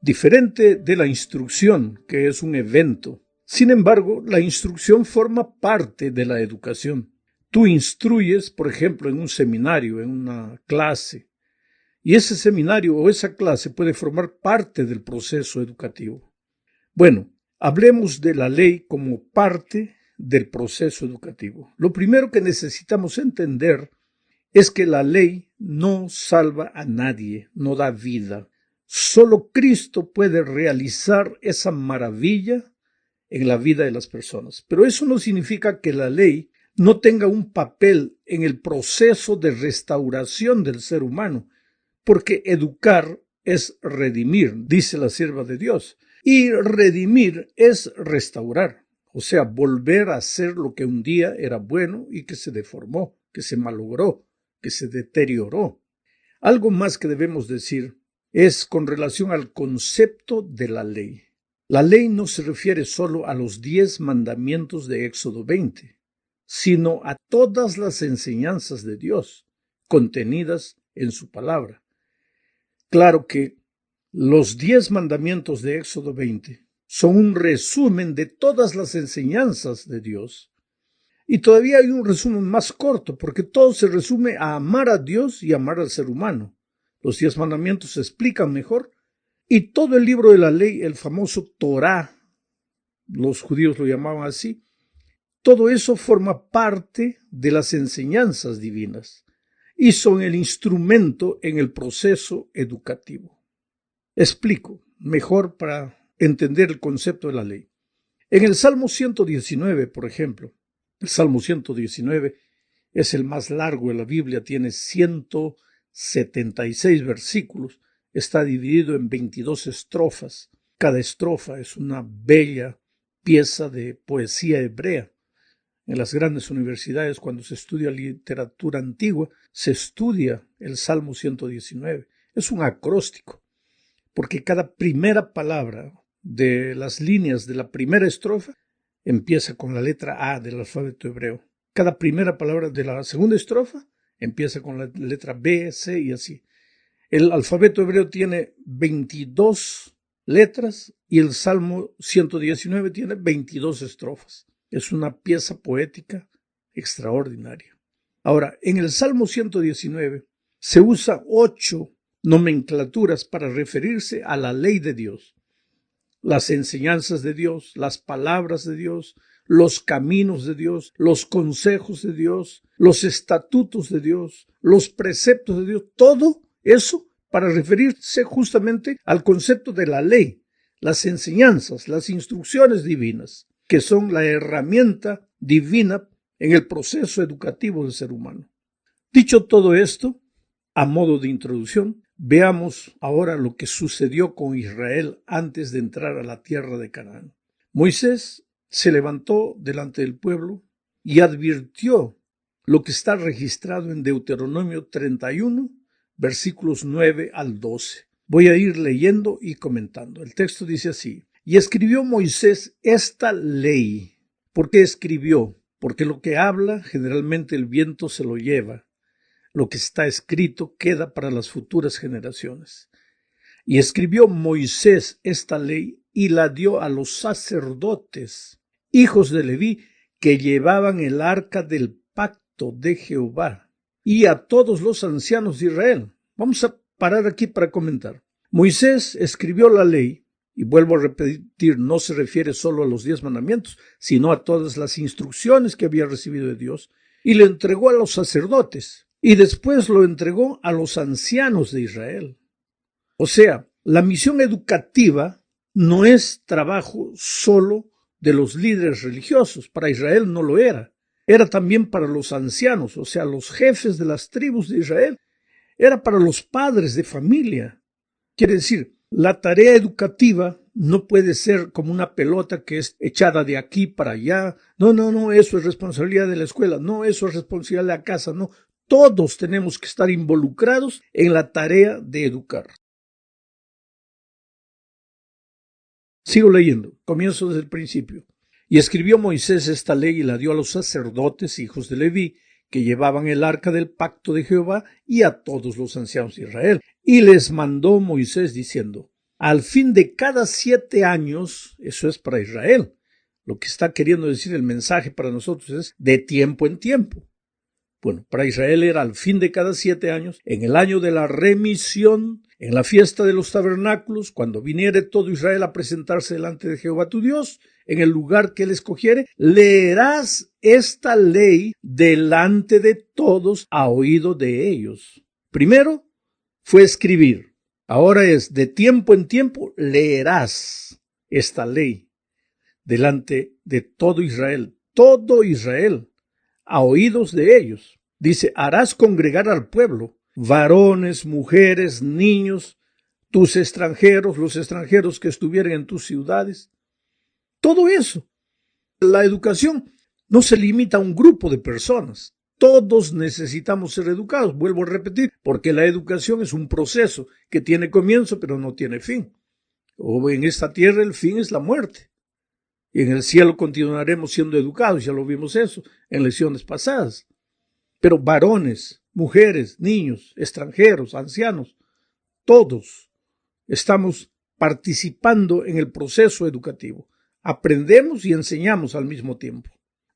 diferente de la instrucción, que es un evento. Sin embargo, la instrucción forma parte de la educación. Tú instruyes, por ejemplo, en un seminario, en una clase, y ese seminario o esa clase puede formar parte del proceso educativo. Bueno, hablemos de la ley como parte del proceso educativo. Lo primero que necesitamos entender es que la ley no salva a nadie, no da vida. Solo Cristo puede realizar esa maravilla en la vida de las personas. Pero eso no significa que la ley no tenga un papel en el proceso de restauración del ser humano, porque educar es redimir, dice la sierva de Dios, y redimir es restaurar, o sea, volver a ser lo que un día era bueno y que se deformó, que se malogró, que se deterioró. Algo más que debemos decir es con relación al concepto de la ley. La ley no se refiere solo a los 10 mandamientos de Éxodo 20, sino a todas las enseñanzas de Dios contenidas en su palabra. Claro que los 10 mandamientos de Éxodo 20 son un resumen de todas las enseñanzas de Dios. Y todavía hay un resumen más corto, porque todo se resume a amar a Dios y amar al ser humano. Los 10 mandamientos se explican mejor, y todo el libro de la ley, el famoso Torá, los judíos lo llamaban así, todo eso forma parte de las enseñanzas divinas y son el instrumento en el proceso educativo. Explico mejor para entender el concepto de la ley. En el Salmo 119, por ejemplo, el Salmo 119 es el más largo de la Biblia, tiene 176 versículos, está dividido en 22 estrofas. Cada estrofa es una bella pieza de poesía hebrea. En las grandes universidades, cuando se estudia literatura antigua, se estudia el Salmo 119. Es un acróstico, porque cada primera palabra de las líneas de la primera estrofa empieza con la letra A del alfabeto hebreo. Cada primera palabra de la segunda estrofa empieza con la letra B, C y así. El alfabeto hebreo tiene 22 letras y el Salmo 119 tiene 22 estrofas. Es una pieza poética extraordinaria. Ahora, en el Salmo 119 se usa 8 nomenclaturas para referirse a la ley de Dios, las enseñanzas de Dios, las palabras de Dios, los caminos de Dios, los consejos de Dios, los estatutos de Dios, los preceptos de Dios, todo eso para referirse justamente al concepto de la ley, las enseñanzas, las instrucciones divinas, que son la herramienta divina en el proceso educativo del ser humano. Dicho todo esto, a modo de introducción, veamos ahora lo que sucedió con Israel antes de entrar a la tierra de Canaán. Moisés se levantó delante del pueblo y advirtió lo que está registrado en Deuteronomio 31, versículos 9 al 12. Voy a ir leyendo y comentando. El texto dice así: y escribió Moisés esta ley. ¿Por qué escribió? Porque lo que habla generalmente el viento se lo lleva. Lo que está escrito queda para las futuras generaciones. Y escribió Moisés esta ley y la dio a los sacerdotes, hijos de Leví, que llevaban el arca del pacto de Jehová, y a todos los ancianos de Israel. Vamos a parar aquí para comentar. Moisés escribió la ley, y vuelvo a repetir, no se refiere solo a los 10 mandamientos, sino a todas las instrucciones que había recibido de Dios, y le entregó a los sacerdotes, y después lo entregó a los ancianos de Israel. O sea, la misión educativa no es trabajo solo de los líderes religiosos. Para Israel no lo era. Era también para los ancianos, o sea, los jefes de las tribus de Israel. Era para los padres de familia. Quiere decir, la tarea educativa no puede ser como una pelota que es echada de aquí para allá. No, eso es responsabilidad de la escuela. No, eso es responsabilidad de la casa. No, todos tenemos que estar involucrados en la tarea de educar. Sigo leyendo, comienzo desde el principio. Y escribió Moisés esta ley y la dio a los sacerdotes, hijos de Leví, que llevaban el arca del pacto de Jehová, y a todos los ancianos de Israel. Y les mandó Moisés diciendo: al fin de cada 7 años, eso es para Israel. Lo que está queriendo decir el mensaje para nosotros es de tiempo en tiempo. Bueno, para Israel era al fin de cada 7 años, en el año de la remisión, en la fiesta de los tabernáculos, cuando viniere todo Israel a presentarse delante de Jehová tu Dios, en el lugar que él escogiere, leerás esta ley delante de todos a oído de ellos. Primero fue escribir, ahora es de tiempo en tiempo leerás esta ley delante de todo Israel, a oídos de ellos. Dice, harás congregar al pueblo, varones, mujeres, niños, tus extranjeros, los extranjeros que estuvieren en tus ciudades. Todo eso. La educación no se limita a un grupo de personas. Todos necesitamos ser educados, vuelvo a repetir, porque la educación es un proceso que tiene comienzo pero no tiene fin. O en esta tierra el fin es la muerte. Y en el cielo continuaremos siendo educados, ya lo vimos eso en lecciones pasadas. Pero varones, mujeres, niños, extranjeros, ancianos, todos estamos participando en el proceso educativo. Aprendemos y enseñamos al mismo tiempo.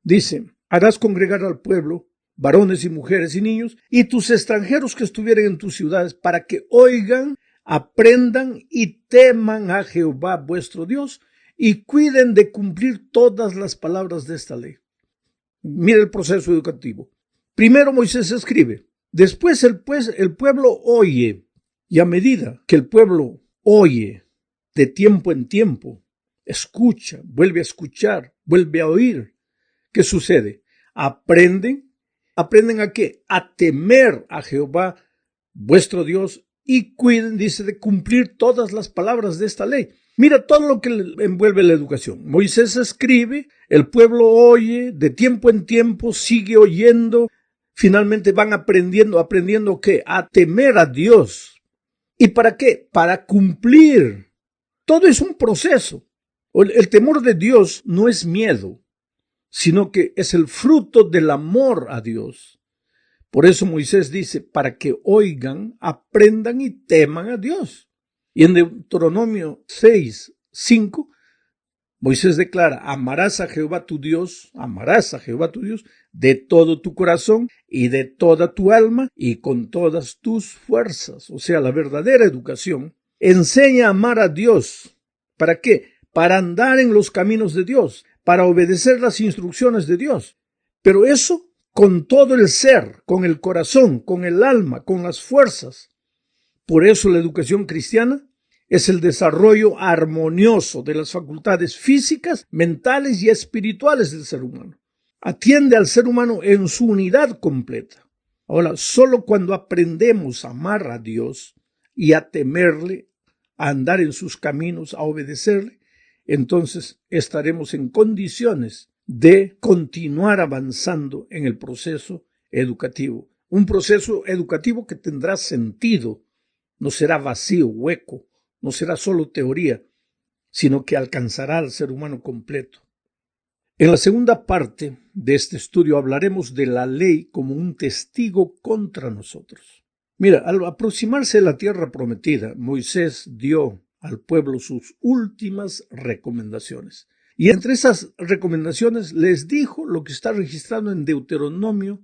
Dice, harás congregar al pueblo, varones y mujeres y niños, y tus extranjeros que estuvieren en tus ciudades, para que oigan, aprendan y teman a Jehová vuestro Dios, y cuiden de cumplir todas las palabras de esta ley. Mira el proceso educativo. Primero Moisés escribe, después el pueblo oye, y a medida que el pueblo oye, de tiempo en tiempo, escucha, vuelve a escuchar, vuelve a oír, ¿qué sucede? ¿Aprenden a qué? A temer a Jehová vuestro Dios y cuiden, dice, de cumplir todas las palabras de esta ley. Mira todo lo que envuelve la educación. Moisés escribe, el pueblo oye, de tiempo en tiempo sigue oyendo, finalmente van aprendiendo ¿qué? A temer a Dios. ¿Y para qué? Para cumplir. Todo es un proceso. El temor de Dios no es miedo, sino que es el fruto del amor a Dios. Por eso Moisés dice, para que oigan, aprendan y teman a Dios. Y en Deuteronomio 6:5, Moisés declara, amarás a Jehová tu Dios de todo tu corazón y de toda tu alma y con todas tus fuerzas. O sea, la verdadera educación enseña a amar a Dios. ¿Para qué? Para andar en los caminos de Dios, para obedecer las instrucciones de Dios. Pero eso con todo el ser, con el corazón, con el alma, con las fuerzas. Por eso la educación cristiana es el desarrollo armonioso de las facultades físicas, mentales y espirituales del ser humano. Atiende al ser humano en su unidad completa. Ahora, solo cuando aprendemos a amar a Dios y a temerle, a andar en sus caminos, a obedecerle, entonces estaremos en condiciones de continuar avanzando en el proceso educativo. Un proceso educativo que tendrá sentido, no será vacío, hueco, no será solo teoría, sino que alcanzará al ser humano completo. En la segunda parte de este estudio hablaremos de la ley como un testigo contra nosotros. Mira, al aproximarse a la tierra prometida, Moisés dio al pueblo sus últimas recomendaciones. Y entre esas recomendaciones les dijo lo que está registrado en Deuteronomio,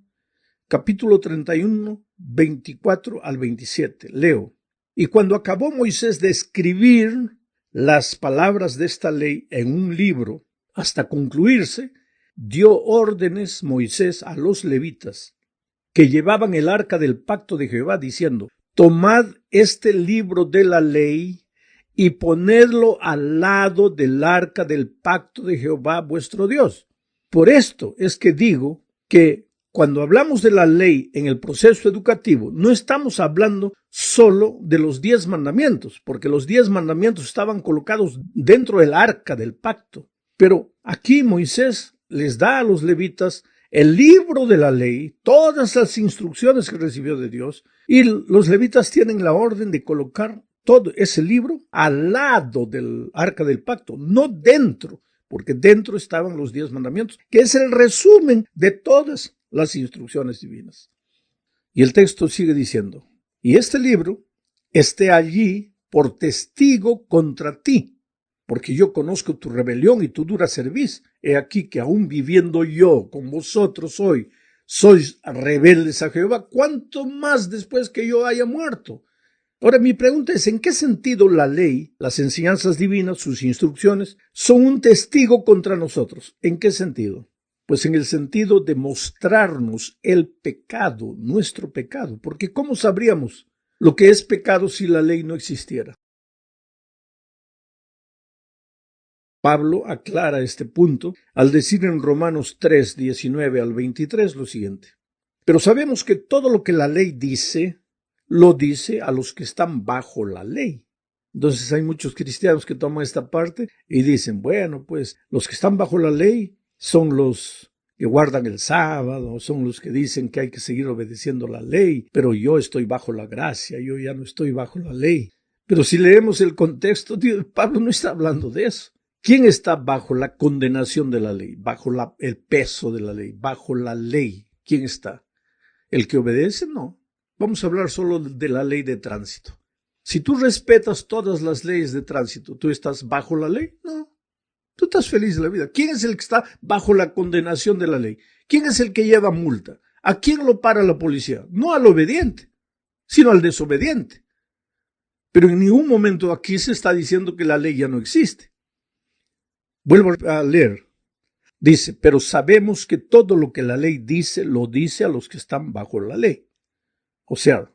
capítulo 31, 24 al 27. Leo. Y cuando acabó Moisés de escribir las palabras de esta ley en un libro, hasta concluirse, dio órdenes Moisés a los levitas que llevaban el arca del pacto de Jehová, diciendo, tomad este libro de la ley y ponedlo al lado del arca del pacto de Jehová vuestro Dios. Por esto es que digo que cuando hablamos de la ley en el proceso educativo, no estamos hablando solo de los 10 mandamientos, porque los 10 mandamientos estaban colocados dentro del arca del pacto. Pero aquí Moisés les da a los levitas el libro de la ley, todas las instrucciones que recibió de Dios, y los levitas tienen la orden de colocar todo ese libro al lado del arca del pacto, no dentro, porque dentro estaban los 10 mandamientos, que es el resumen de todas las instrucciones divinas. Y el texto sigue diciendo, y este libro esté allí por testigo contra ti, porque yo conozco tu rebelión y tu dura cerviz. He aquí que aún viviendo yo con vosotros hoy, sois rebeldes a Jehová, ¿cuánto más después que yo haya muerto? Ahora mi pregunta es, ¿en qué sentido la ley, las enseñanzas divinas, sus instrucciones, son un testigo contra nosotros? ¿En qué sentido? Pues en el sentido de mostrarnos el pecado, nuestro pecado, porque ¿cómo sabríamos lo que es pecado si la ley no existiera? Pablo aclara este punto al decir en Romanos 3, 19 al 23 lo siguiente. Pero sabemos que todo lo que la ley dice, lo dice a los que están bajo la ley. Entonces hay muchos cristianos que toman esta parte y dicen, bueno, pues los que están bajo la ley son los que guardan el sábado, son los que dicen que hay que seguir obedeciendo la ley, pero yo estoy bajo la gracia, yo ya no estoy bajo la ley. Pero si leemos el contexto, Pablo no está hablando de eso. ¿Quién está bajo la condenación de la ley, bajo el peso de la ley, bajo la ley? ¿Quién está? ¿El que obedece? No. Vamos a hablar solo de la ley de tránsito. Si tú respetas todas las leyes de tránsito, ¿tú estás bajo la ley? No. Tú estás feliz de la vida. ¿Quién es el que está bajo la condenación de la ley? ¿Quién es el que lleva multa? ¿A quién lo para la policía? No al obediente, sino al desobediente. Pero en ningún momento aquí se está diciendo que la ley ya no existe. Vuelvo a leer. Dice, pero sabemos que todo lo que la ley dice, lo dice a los que están bajo la ley. O sea,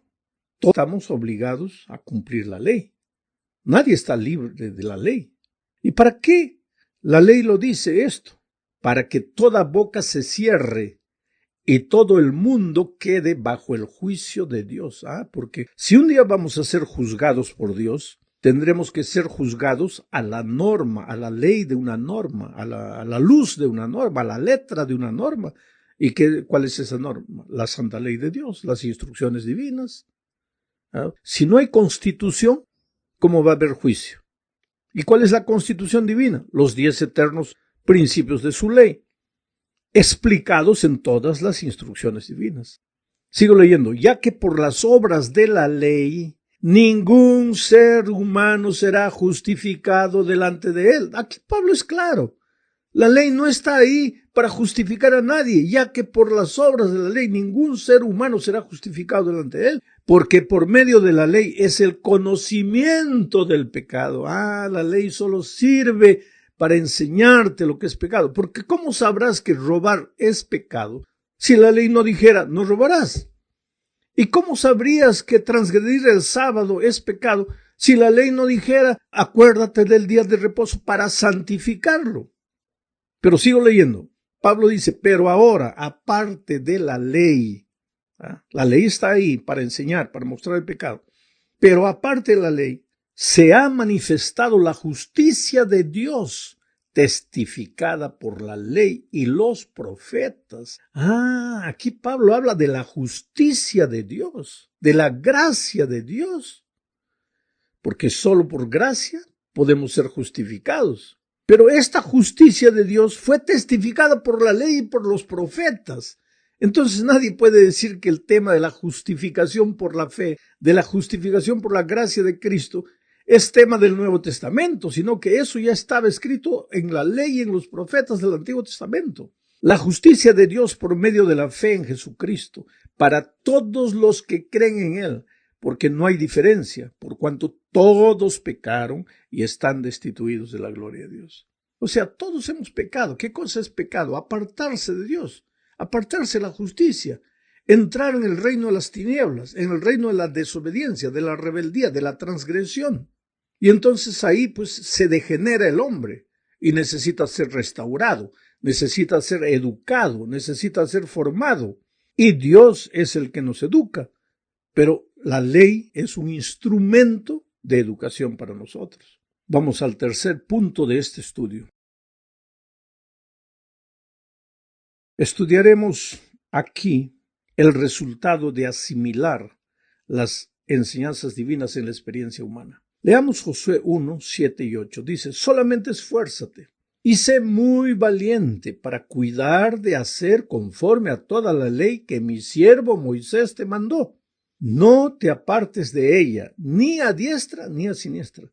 todos estamos obligados a cumplir la ley. Nadie está libre de la ley. ¿Y para qué la ley lo dice esto? Para que toda boca se cierre y todo el mundo quede bajo el juicio de Dios. Porque si un día vamos a ser juzgados por Dios, tendremos que ser juzgados a la norma, a la ley de una norma, a la luz de una norma, a la letra de una norma. ¿Y cuál es esa norma? La santa ley de Dios, las instrucciones divinas. Si no hay constitución, ¿cómo va a haber juicio? ¿Y cuál es la constitución divina? Los 10 eternos principios de su ley, explicados en todas las instrucciones divinas. Sigo leyendo. Ya que por las obras de la ley ningún ser humano será justificado delante de él. Aquí Pablo es claro. La ley no está ahí para justificar a nadie, ya que por las obras de la ley ningún ser humano será justificado delante de él, porque por medio de la ley es el conocimiento del pecado. La ley solo sirve para enseñarte lo que es pecado, porque ¿cómo sabrás que robar es pecado si la ley no dijera no robarás? ¿Y cómo sabrías que transgredir el sábado es pecado si la ley no dijera acuérdate del día de reposo para santificarlo? Pero sigo leyendo. Pablo dice, pero ahora, aparte de la ley está ahí para enseñar, para mostrar el pecado, pero aparte de la ley, se ha manifestado la justicia de Dios, testificada por la ley y los profetas. Aquí Pablo habla de la justicia de Dios, de la gracia de Dios, porque solo por gracia podemos ser justificados. Pero esta justicia de Dios fue testificada por la ley y por los profetas. Entonces nadie puede decir que el tema de la justificación por la fe, de la justificación por la gracia de Cristo, es tema del Nuevo Testamento, sino que eso ya estaba escrito en la ley y en los profetas del Antiguo Testamento. La justicia de Dios por medio de la fe en Jesucristo, para todos los que creen en Él, porque no hay diferencia, por cuanto todos pecaron y están destituidos de la gloria de Dios. O sea, todos hemos pecado. ¿Qué cosa es pecado? Apartarse de Dios, apartarse de la justicia, entrar en el reino de las tinieblas, en el reino de la desobediencia, de la rebeldía, de la transgresión. Y entonces ahí pues se degenera el hombre y necesita ser restaurado, necesita ser educado, necesita ser formado. Y Dios es el que nos educa. Pero la ley es un instrumento de educación para nosotros. Vamos al tercer punto de este estudio. Estudiaremos aquí el resultado de asimilar las enseñanzas divinas en la experiencia humana. Leamos Josué 1, 7 y 8. Dice, solamente esfuérzate y sé muy valiente para cuidar de hacer conforme a toda la ley que mi siervo Moisés te mandó. No te apartes de ella, ni a diestra ni a siniestra.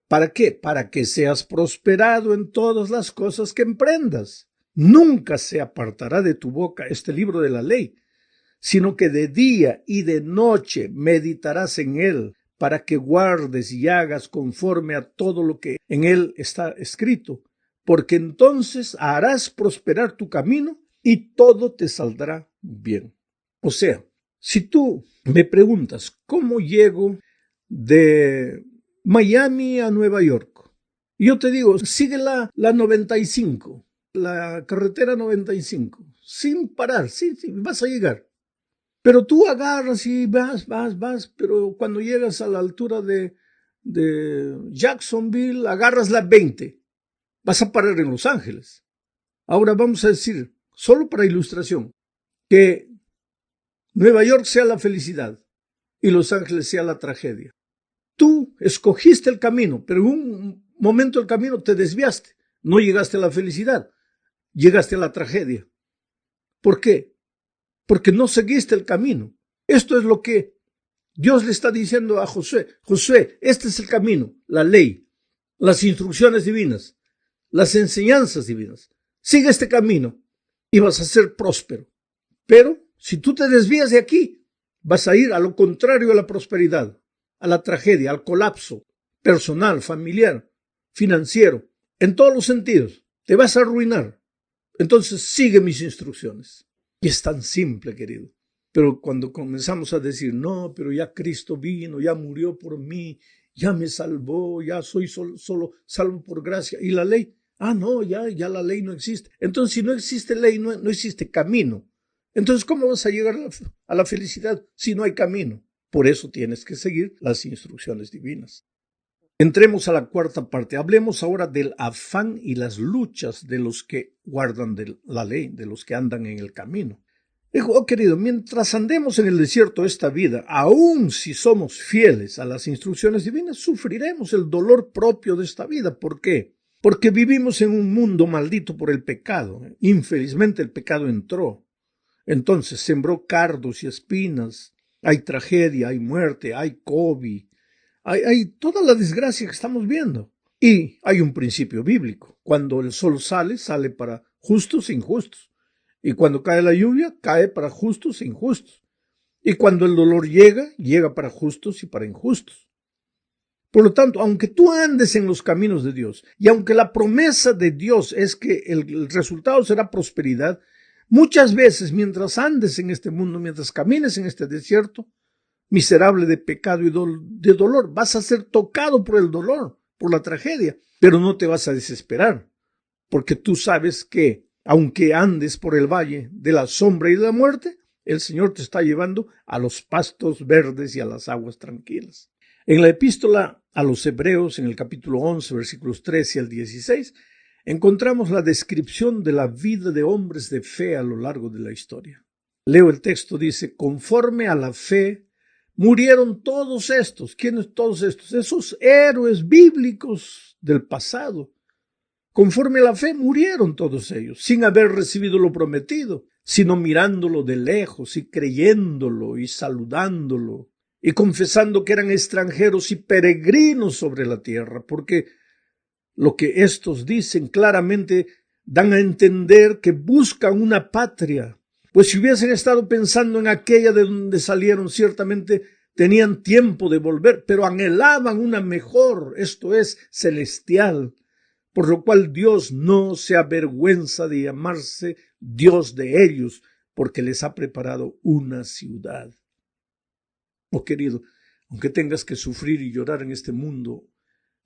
¿Para qué? Para que seas prosperado en todas las cosas que emprendas. Nunca se apartará de tu boca este libro de la ley, sino que de día y de noche meditarás en él, para que guardes y hagas conforme a todo lo que en él está escrito, porque entonces harás prosperar tu camino y todo te saldrá bien. O sea, si tú me preguntas cómo llego de Miami a Nueva York, yo te digo, sigue la 95, la carretera 95, sin parar, sí, vas a llegar. Pero tú agarras y vas, pero cuando llegas a la altura de Jacksonville, agarras la 20, vas a parar en Los Ángeles. Ahora vamos a decir, solo para ilustración, que Nueva York sea la felicidad y Los Ángeles sea la tragedia. Tú escogiste el camino, pero en un momento del camino te desviaste. No llegaste a la felicidad, llegaste a la tragedia. ¿Por qué? Porque no seguiste el camino. Esto es lo que Dios le está diciendo a Josué. Josué, este es el camino, la ley, las instrucciones divinas, las enseñanzas divinas. Sigue este camino y vas a ser próspero. Pero si tú te desvías de aquí, vas a ir a lo contrario a la prosperidad, a la tragedia, al colapso personal, familiar, financiero, en todos los sentidos. Te vas a arruinar. Entonces sigue mis instrucciones. Y es tan simple, querido. Pero cuando comenzamos a decir, no, pero ya Cristo vino, ya murió por mí, ya me salvó, ya soy solo salvo por gracia. ¿Y la ley? No, ya la ley no existe. Entonces, si no existe ley, no existe camino. Entonces, ¿cómo vas a llegar a la felicidad si no hay camino? Por eso tienes que seguir las instrucciones divinas. Entremos a la cuarta parte. Hablemos ahora del afán y las luchas de los que guardan de la ley, de los que andan en el camino. Dijo, querido, mientras andemos en el desierto de esta vida, aun si somos fieles a las instrucciones divinas, sufriremos el dolor propio de esta vida. ¿Por qué? Porque vivimos en un mundo maldito por el pecado. Infelizmente el pecado entró. Entonces sembró cardos y espinas. Hay tragedia, hay muerte, hay COVID. Hay toda la desgracia que estamos viendo. Y hay un principio bíblico. Cuando el sol sale para justos e injustos. Y cuando cae la lluvia, cae para justos e injustos. Y cuando el dolor llega para justos y para injustos. Por lo tanto, aunque tú andes en los caminos de Dios, y aunque la promesa de Dios es que el resultado será prosperidad, muchas veces mientras andes en este mundo, mientras camines en este desierto, miserable de pecado y de dolor, vas a ser tocado por el dolor, por la tragedia, pero no te vas a desesperar, porque tú sabes que aunque andes por el valle de la sombra y de la muerte, el Señor te está llevando a los pastos verdes y a las aguas tranquilas. En la epístola a los Hebreos, en el capítulo 11, versículos 13 al 16, encontramos la descripción de la vida de hombres de fe a lo largo de la historia. Leo el texto, dice, conforme a la fe, murieron todos estos. ¿Quiénes todos estos? Esos héroes bíblicos del pasado. Conforme a la fe murieron todos ellos, sin haber recibido lo prometido, sino mirándolo de lejos y creyéndolo y saludándolo y confesando que eran extranjeros y peregrinos sobre la tierra, porque lo que estos dicen claramente dan a entender que buscan una patria. Pues si hubiesen estado pensando en aquella de donde salieron, ciertamente tenían tiempo de volver, pero anhelaban una mejor, esto es, celestial, por lo cual Dios no se avergüenza de llamarse Dios de ellos, porque les ha preparado una ciudad. Oh querido, aunque tengas que sufrir y llorar en este mundo,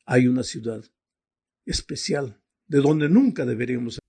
hay una ciudad especial, de donde nunca deberíamos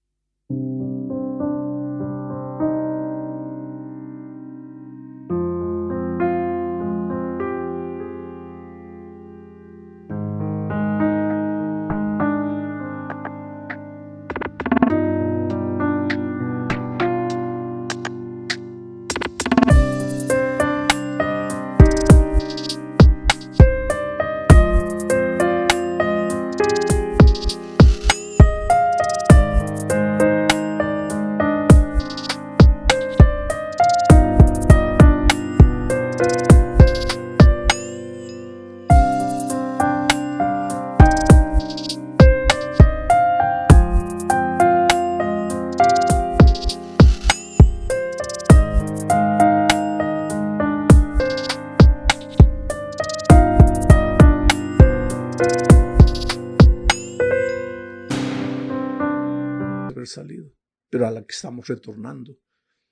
haber salido, pero a la que estamos retornando.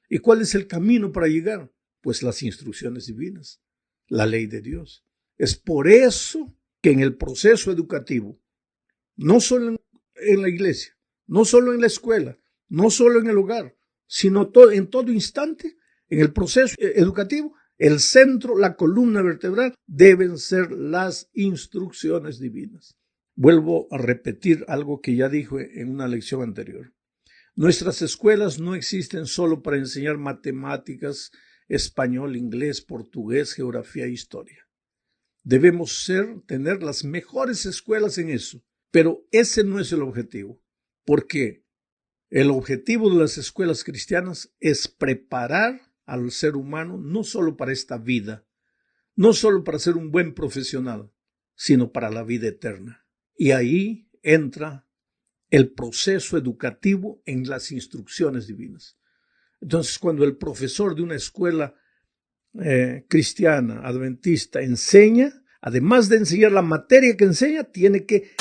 ¿Y cuál es el camino para llegar? Pues las instrucciones divinas, la ley de Dios. Es por eso que en el proceso educativo, no solo en la iglesia, no solo en la escuela, no solo en el hogar, sino en todo instante, en el proceso educativo, el centro, la columna vertebral, deben ser las instrucciones divinas. Vuelvo a repetir algo que ya dije en una lección anterior. Nuestras escuelas no existen solo para enseñar matemáticas, español, inglés, portugués, geografía e historia. Debemos tener las mejores escuelas en eso, pero ese no es el objetivo, porque el objetivo de las escuelas cristianas es preparar al ser humano no solo para esta vida, no solo para ser un buen profesional, sino para la vida eterna. Y ahí entra el proceso educativo en las instrucciones divinas. Entonces, cuando el profesor de una escuela cristiana, adventista, enseña, además de enseñar la materia que enseña, tiene que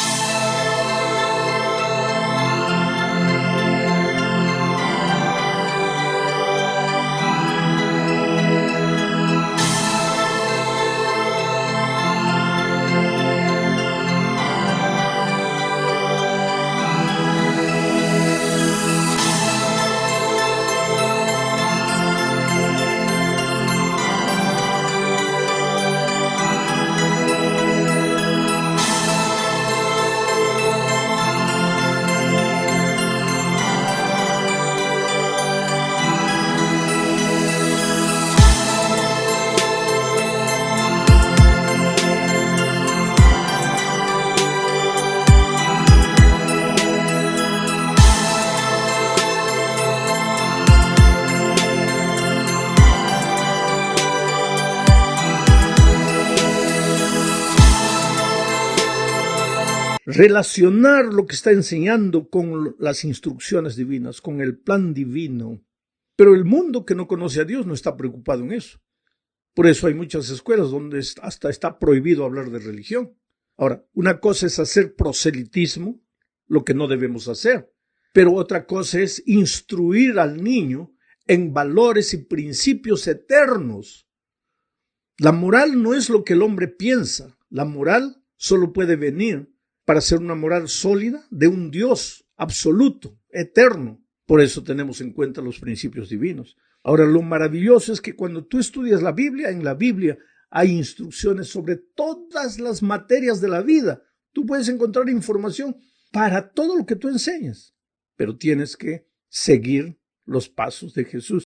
relacionar lo que está enseñando con las instrucciones divinas, con el plan divino. Pero el mundo que no conoce a Dios no está preocupado en eso. Por eso hay muchas escuelas donde hasta está prohibido hablar de religión. Ahora, una cosa es hacer proselitismo, lo que no debemos hacer, pero otra cosa es instruir al niño en valores y principios eternos. La moral no es lo que el hombre piensa. La moral solo puede venir para ser una moral sólida de un Dios absoluto, eterno. Por eso tenemos en cuenta los principios divinos. Ahora, lo maravilloso es que cuando tú estudias la Biblia, en la Biblia hay instrucciones sobre todas las materias de la vida. Tú puedes encontrar información para todo lo que tú enseñas, pero tienes que seguir los pasos de Jesús.